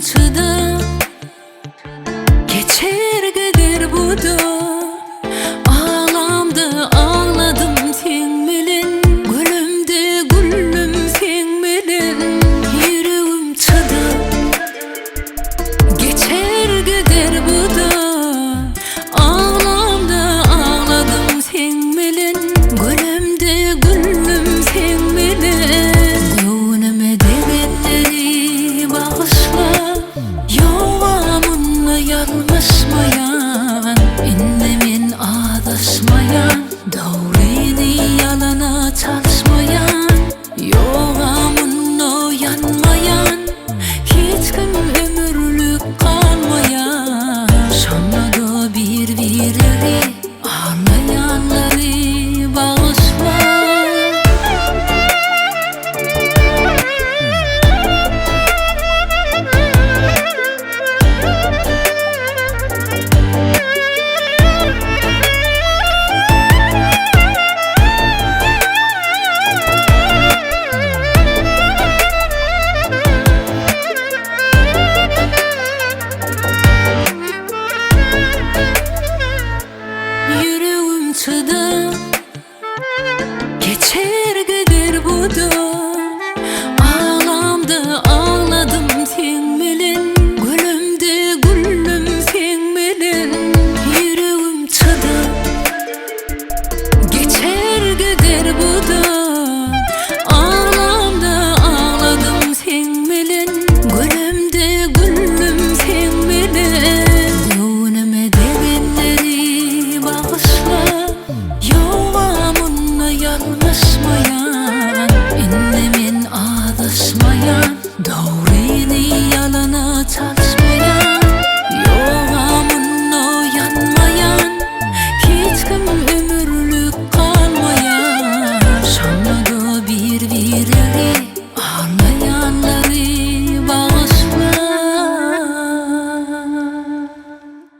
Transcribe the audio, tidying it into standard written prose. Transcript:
çyda, geçer gider bu da. Ağlamda ağladım sen bilen, gülümde güllüm sen bilen. Ýüregim çyda, geçer gider bu da. Ağlamda ağladım sen bilen, gülümde güllüm sen bilen. Gönüme degenleri bağışla,